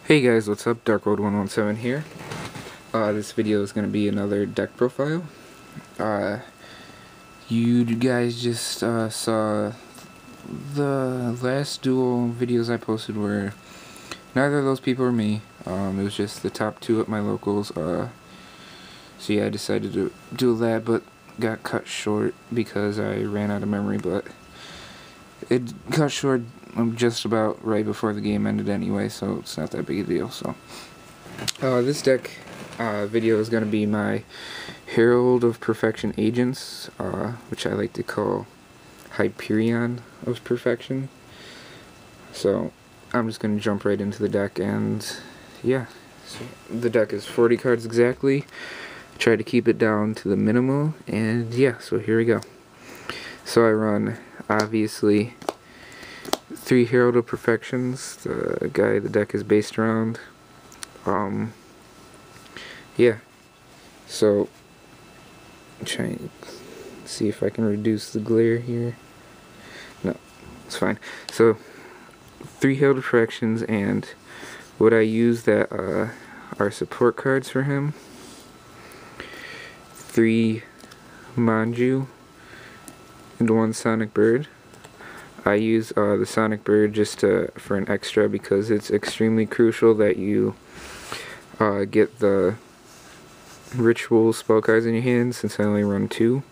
Hey guys, what's up? Darkworld117 here. This video is going to be another deck profile. You guys just saw the last duel videos I posted where neither of those people were me. It was just the top two at my locals. So yeah, I decided to do that, but got cut short because I ran out of memory, but it cut short just about right before the game ended anyway, so it's not that big a deal. So this deck video is going to be my Herald of Perfection Agents, which I like to call Hyperion of Perfection. So I'm just going to jump right into the deck, and yeah, so the deck is 40 cards exactly. Try to keep it down to the minimum, and yeah, so here we go. So I run, obviously, 3 Herald of Perfections, the guy the deck is based around. Yeah, so try and see if I can reduce the glare here. No, it's fine. So 3 Herald of Perfections, and what I use that are support cards for him. 3 Manju and 1 Sonic Bird. I use the Sonic Bird just for an extra because it's extremely crucial that you get the ritual spell cards in your hand, since I only run 2.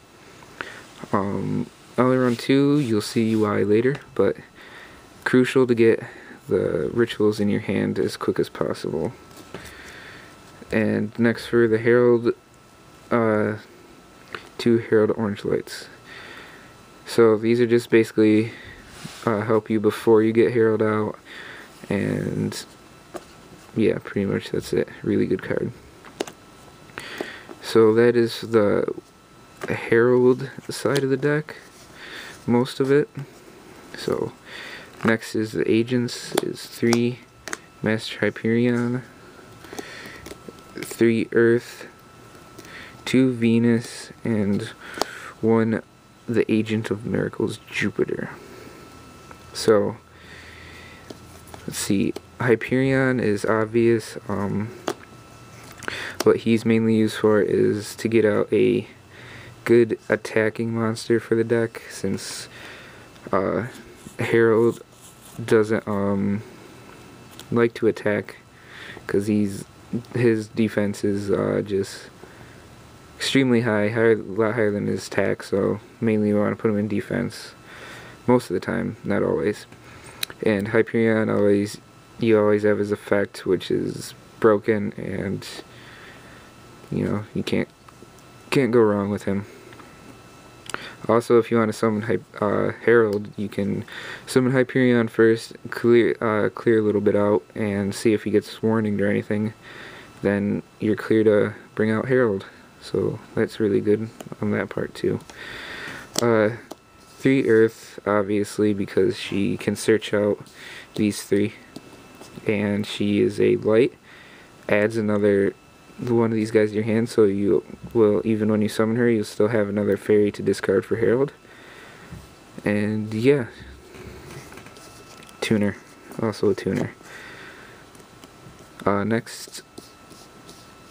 I only run 2, you'll see why later, but crucial to get the rituals in your hand as quick as possible. And next for the Herald, 2 Herald Orange Lights. So these are just basically help you before you get Herald out, and yeah, pretty much that's it. Really good card. So that is the Herald side of the deck, most of it. So next is the Agents, is 3 Master Hyperion, 3 Earth, 2 Venus, and 1 the Agent of Miracles, Jupiter. So let's see, Hyperion is obvious. What he's mainly used for is to get out a good attacking monster for the deck, since Herald doesn't like to attack, because his defense is just extremely high, a lot higher than his attack, so mainly you want to put him in defense most of the time, not always. And Hyperion, you always have his effect, which is broken, and you know, you can't go wrong with him. Also, if you want to summon Herald, you can summon Hyperion first, clear a little bit out, and see if he gets warninged or anything. Then you're clear to bring out Herald. So that's really good on that part too. 3 Earth, obviously, because she can search out these 3, and she is a light. Adds another one of these guys to your hand, so you will, even when you summon her, you'll still have another fairy to discard for Herald. And yeah, tuner, also a tuner. Next,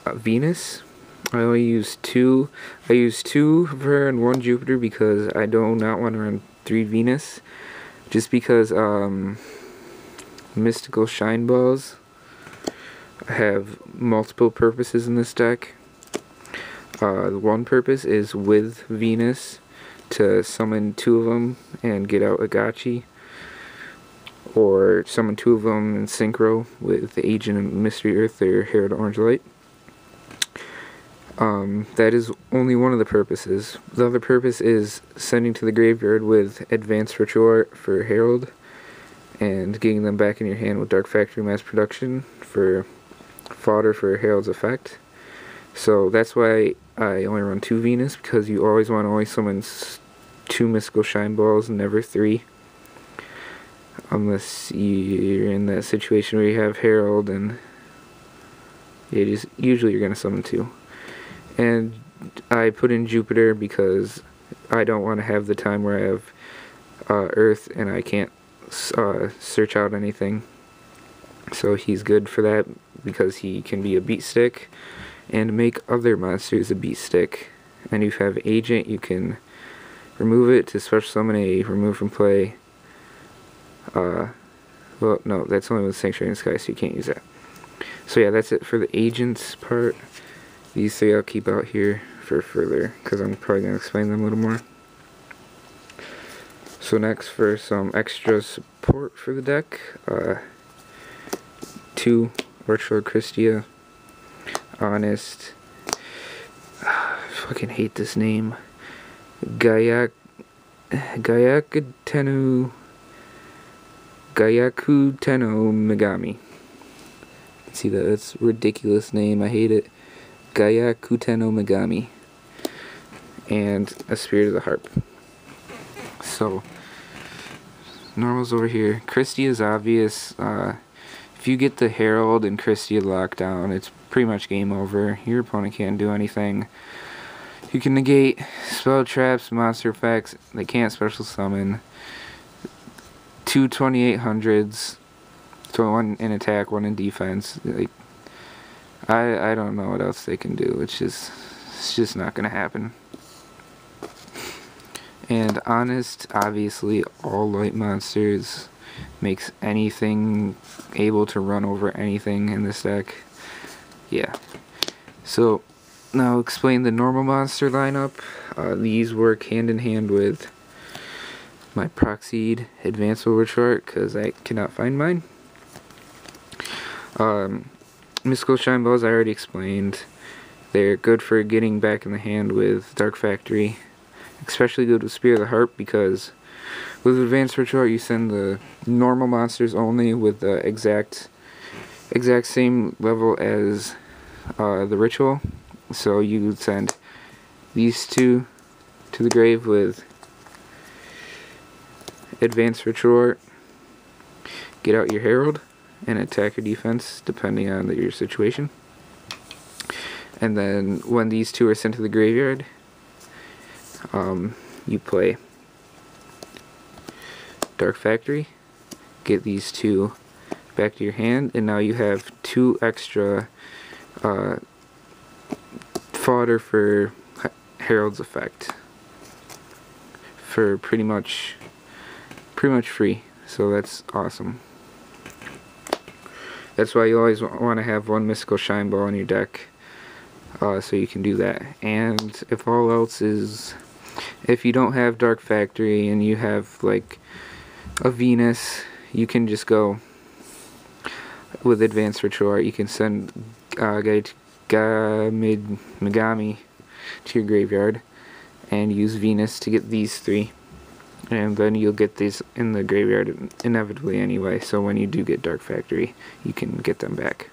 Venus. I only use 2. I use 2 of her and 1 Jupiter because I do not want to run 3 Venus. Just because Mystical Shine Balls have multiple purposes in this deck. One purpose is with Venus to summon 2 of them and get out Agachi, or summon 2 of them in synchro with the Agent of Mystery Earth or Herald Orange Light. That is only one of the purposes. The other purpose is sending to the graveyard with Advanced Ritual Art for Herald, and getting them back in your hand with Dark Factory Mass Production for fodder for Herald's effect. So that's why I only run 2 Venus, because you always want to only summon 2 Mystical Shine Balls, never 3. Unless you're in that situation where you have Herald, and usually you're going to summon 2. And I put in Jupiter because I don't want to have the time where I have Earth and I can't search out anything. So he's good for that because he can be a beat stick and make other monsters a beat stick. And if you have agent, you can remove it to special summon a remove from play. Well, no, that's only with Sanctuary in the Sky, so you can't use that. So yeah, that's it for the agents part. These three I'll keep out here for further, because I'm probably going to explain them a little more. So next, for some extra support for the deck, 2 Virtual Christia, Honest, I fucking hate this name, Gyakutenu Megami. See that? That's a ridiculous name. I hate it. Gyakutenu Megami. And a Spirit of the Harp. So, normals over here. Christia is obvious. If you get the Herald and Christia locked down, it's pretty much game over. Your opponent can't do anything. You can negate spell traps, monster effects. They can't special summon. 2 2800s. So 1 in attack, 1 in defense. Like, I don't know what else they can do. It's just not gonna happen. And Honest, obviously, all light monsters, makes anything able to run over anything in this deck. Yeah. So now explain the normal monster lineup. These work hand in hand with my proxied advanced overchart because I cannot find mine. Mystical Shine Balls I already explained. They're good for getting back in the hand with Dark Factory. Especially good with Spirit of the Harp because with Advanced Ritual you send the normal monsters only with the exact same level as the Ritual. So you would send these 2 to the grave with Advanced Ritual, get out your Herald, and attack or defense depending on your situation. And then when these 2 are sent to the graveyard, you play Dark Factory, get these 2 back to your hand, and now you have 2 extra fodder for Herald's effect for pretty much free. So that's awesome. That's why you always want to have 1 Mystical Shine Ball in your deck, so you can do that. And if all else is, if you don't have Dark Factory and you have like a Venus, you can just go with Advanced Ritual Art. You can send Megami to your graveyard and use Venus to get these 3. And then you'll get these in the graveyard inevitably anyway, so when you do get Dark Factory, you can get them back.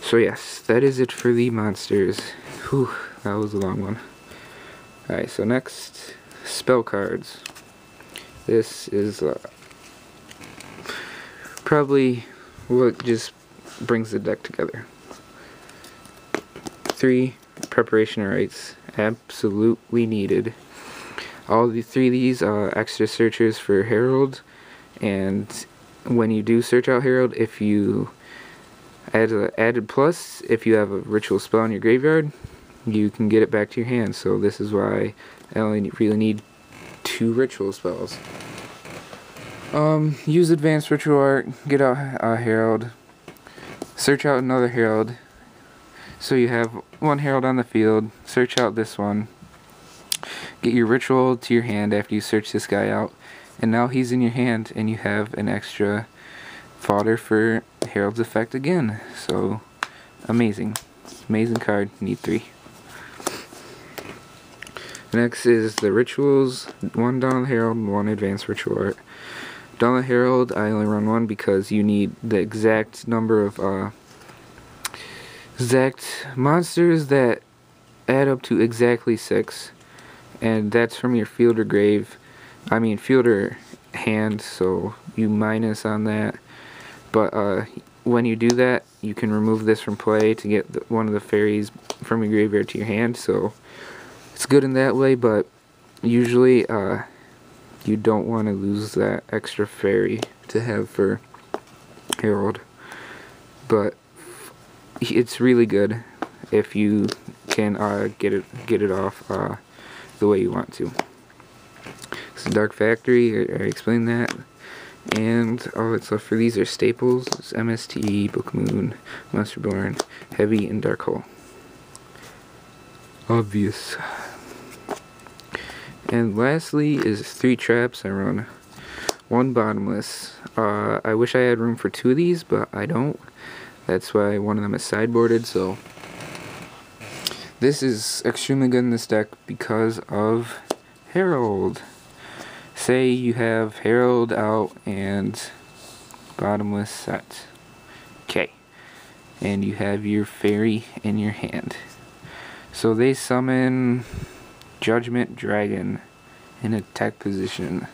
So yes, that is it for the monsters. Whew, that was a long one. Alright, so next, spell cards. This is probably what just brings the deck together. 3 Preparation Rites, absolutely needed. All the 3 of these are extra searchers for Herald, and when you do search out Herald, if you add an added plus, if you have a ritual spell in your graveyard, you can get it back to your hand. So this is why I only really need 2 ritual spells. Use Advanced Ritual Art, get out Herald, search out another Herald, so you have 1 Herald on the field, search out this one, get your ritual to your hand after you search this guy out, and now he's in your hand and you have an extra fodder for Herald's effect again. So amazing card. Need 3. Next is the rituals. 1 Dawn of the Herald, 1 Advanced Ritual Art. Dawn of the Herald I only run 1 because you need the exact number of exact monsters that add up to exactly 6. And that's from your field or grave. I mean field or hand, so you minus on that. But when you do that, you can remove this from play to get one of the fairies from your graveyard to your hand. So it's good in that way, but usually you don't want to lose that extra fairy to have for Herald, but it's really good if you can get it off the way you want to. It's a Dark Factory, I explained that, and all that's left for these are staples. It's MST, Book Moon, Monsterborn, Heavy, and Dark Hole. Obvious. And lastly is 3 traps. I run 1 bottomless. I wish I had room for 2 of these, but I don't. That's why one of them is sideboarded, so this is extremely good in this deck because of Herald. Say you have Herald out and bottomless set. Okay. And you have your fairy in your hand. So they summon Judgment Dragon in attack position.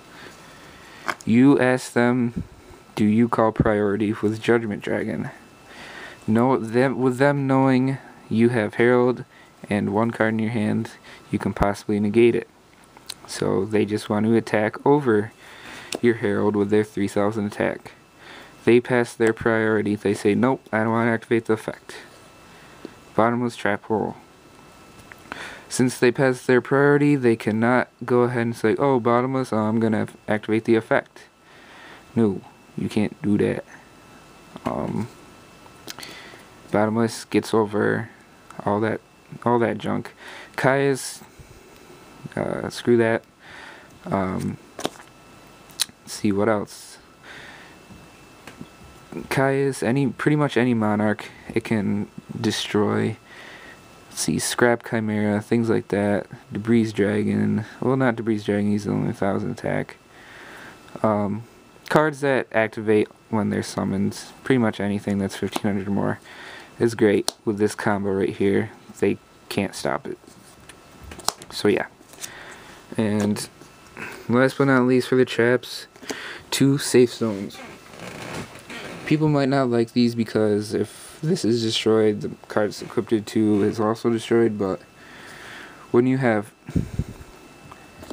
You ask them, do you call priority with Judgment Dragon? With them knowing you have Herald and 1 card in your hand, you can possibly negate it. So they just want to attack over your Herald with their 3000 attack. They pass their priority. They say, nope, I don't want to activate the effect. Bottomless trap hole. Since they pass their priority, they cannot go ahead and say, oh, bottomless, I'm going to activate the effect. No, you can't do that. Bottomless gets over all that junk. Kaya's, screw that. Let's see what else. Kaya's, pretty much any monarch it can destroy. Let's see, Scrap Chimera, things like that. Debris Dragon. Well, not Debris Dragon, he's only 1000 attack. Cards that activate when they're summoned. Pretty much anything that's 1500 or more is great with this combo right here. They can't stop it. So yeah. And last but not least for the traps, 2 safe zones. People might not like these because if this is destroyed, the card it's equipped to is also destroyed, but when you have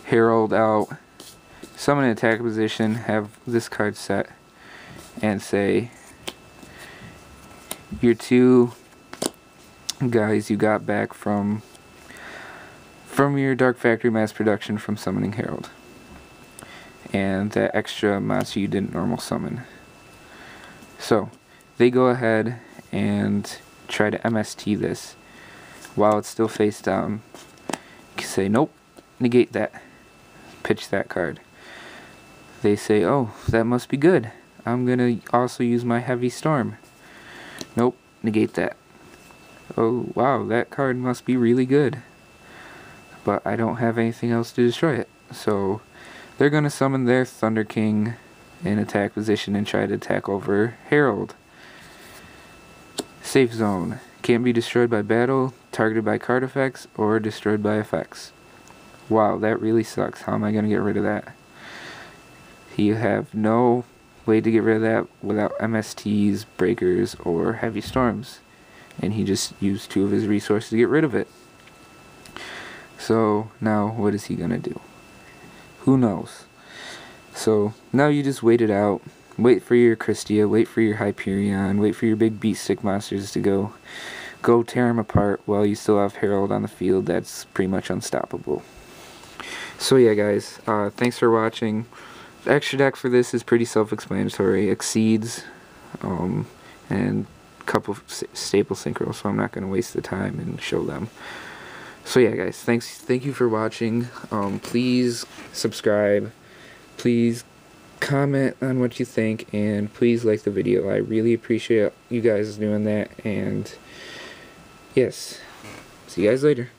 Herald out, summon an attack position, have this card set, and say your 2 guys you got back from your Dark Factory mass production from summoning Herald, and that extra monster you didn't normal summon. So they go ahead and try to MST this while it's still face down. You can say, nope, negate that, pitch that card. They say, oh, that must be good, I'm gonna also use my Heavy Storm. Nope, negate that. Oh, wow, that card must be really good, but I don't have anything else to destroy it. So they're gonna summon their Thunder King in attack position and try to attack over Herald. Safe zone. Can't be destroyed by battle, targeted by card effects, or destroyed by effects. Wow, that really sucks. How am I going to get rid of that? You have no way to get rid of that without MSTs, breakers, or heavy storms. And he just used 2 of his resources to get rid of it. So now what is he going to do? Who knows? So now you just wait it out. Wait for your Christia, wait for your Hyperion, wait for your big beast stick monsters to go tear them apart while you still have Herald on the field that's pretty much unstoppable. So yeah guys, thanks for watching. The extra deck for this is pretty self-explanatory. Exceeds, and a couple of staple synchros, so I'm not going to waste the time and show them. So yeah guys, thank you for watching. Please subscribe, please comment on what you think, and please like the video. I really appreciate you guys doing that, and yes, see you guys later.